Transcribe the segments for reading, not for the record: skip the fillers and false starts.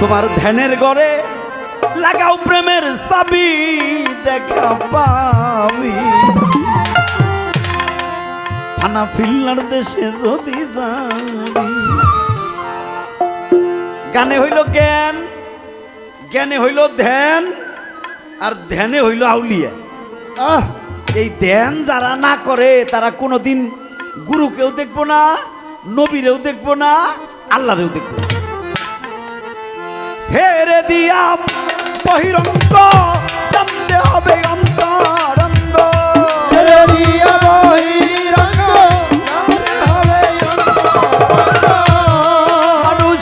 তোমার ধ্যানের ঘরে লাগাও প্রেমের চাবি দেখা পাবি ফানা ফিল্লার দেশে যদি যাবি। গানে হইল জ্ঞান, জ্ঞানে হইল ধ্যান, আর ধ্যানে হইল আউলিয়া। এই ধ্যান যারা না করে তারা কোনোদিন গুরুকেও দেখবো না, নবীরেও দেখবো না, আল্লাহরেও দেখবো না। ছেড়ে দিয়া বহিরঙ্গ জানতে হবে অন্তরঙ্গ, ছেড়ে দিয়া বহিরঙ্গ জানতে হবে অন্তরঙ্গ। মানুষ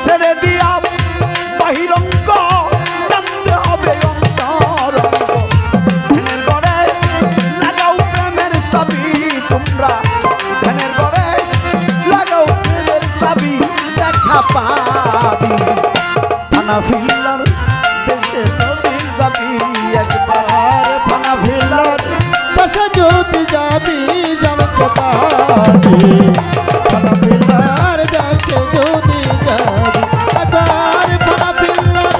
ছেড়ে দিয়া বহিরঙ্গ জানতে হবে অন্তরঙ্গ। ধ্যানের ঘরে লাগাও প্রেমের চাবি, তোমরা ধ্যানের ঘরে লাগাও প্রেমের চাবি দেখা পাবি ফানা ফিল্লার দেশে যদি যাবি একবার। ফানা ফিল্লার দেশে যদি যাবি জানতে পারবি, ফানা ফিল্লার দেশে যদি যাবি একবার। ফানা ফিল্লার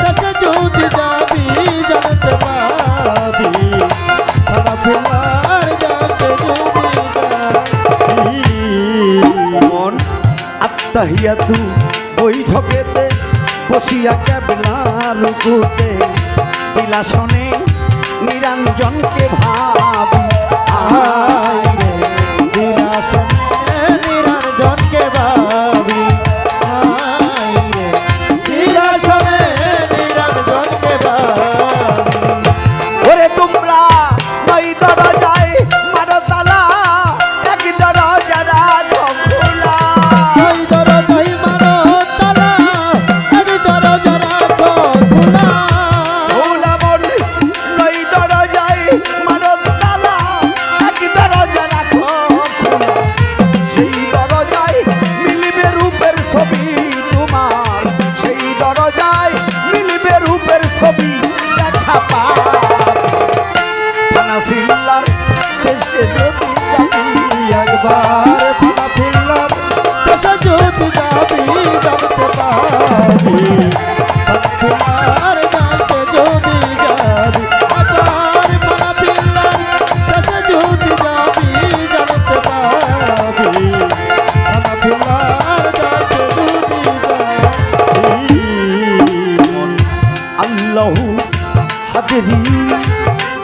দেশে যদি যাবি জানতে পারবি, ফানা ফিল্লার দেশে যদি যাবি। মন আত্মাহিয়াতু বৈঠকেতে বসিয়া কেবলা রুকুতে বিলাসনে নিরঞ্জনকে ভাবি। আয় রে বিলাসনে নিরঞ্জনকে ভাবি, আয় রে বিলাসনে নিরঞ্জনকে ভাবি। ওরে তোমরা নই দরজায় মারো তালা, এক দরজা রাখো খোলা। ওই দরজায় মারো তালা, এক দরজা রাখো খোলা। খোলা মন নই দরজায় মারো তালা, এক দরজা রাখো খোলা। সেই দরজায় মিলবে রূপের ছবি তোমার, সেই দরজায় মিলবে রূপের ছবি দেখা পাবে। ফানা ফিল্লার দেশে যদি যাবি একবার ফানা ফিল্লার দেশে যদি যাবি জানতে পারবি, ফানা ফিল্লার দেশে যদি যাবি একবার। ফানা ফিল্লার দেশে যদি যাবি জানতে পারবি, ফানা ফিল্লার দেশে যদি যাবি। আল্লাহু হাজিরি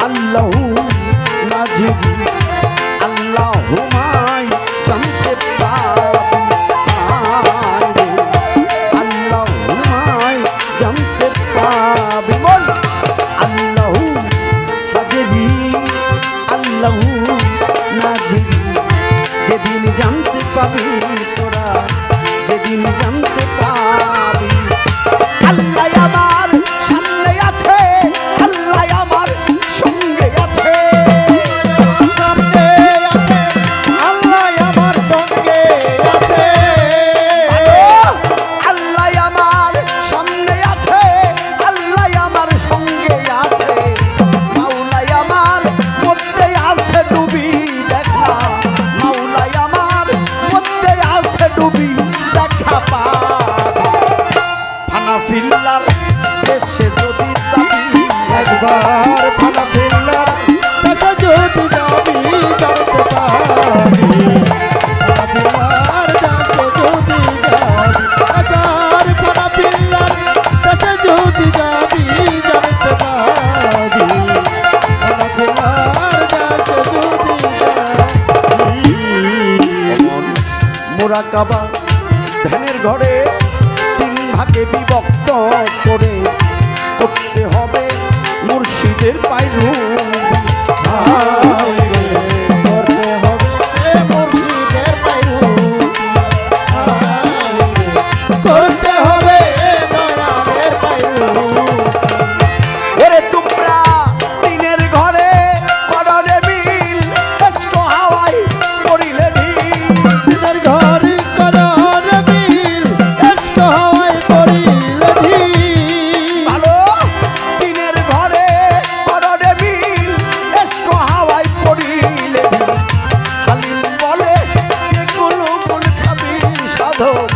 আল্লাহু নাজিরি আল্লাহু মাই জানতে পাবি। আল্লাহু মাই জানতে পাবি। বল আল্লাহু হাজিরি আল্লাহু নাজিরি যেদিন জানতে পাবি তোরা, যেদিন জানতে পাবি আল্লাহ আমার সামনে আছে, আল্লাহ আমার সঙ্গে আছে। সামনে আছে আল্লাহ আমার সঙ্গে আছে, আল্লাহ আমার সামনে আছে, আল্লাহ আমার সঙ্গে আছে। মাওলাই আমার মধ্যে আছে ডুবি দেখা, মাওলাই আমার মধ্যে আছে ডুবি দেখা পাবি। ফানা ফিল্লার দেশে যদি যাবি একবার ফানা ফিল্লার দেশে যদি যাবি জানতে পারবি, ফানা ফিল্লার দেশে যদি যাবি একবার। ফানা ফিল্লার দেশে যদি যাবি জানতে পারবি, ফানা ফিল্লার দেশে যদি যাবি। মোরাকাবা ধ্যানের ঘরে তিন ভাগে বিভক্ত করে করতে হবে মুর্শিদের পায়রুবি। আয় রে করতে হবে মুর্শিদের পায়রুবি, আয় রে করতে হবে দয়ালের পায়রুবি। ওরে তোমরা তিনের ঘরে করলে মিল, এসকো হাওয়াই করিলে ঢিল। দিনের ঘর করার বিল এসক হওয়ায় পড়িল ঢিল। ভালো তিনের ঘরে করলে মিল, এসকো হাওয়াই করিলে ঢিল। হালিম বলে এগুলো গুল খাবি সাধক,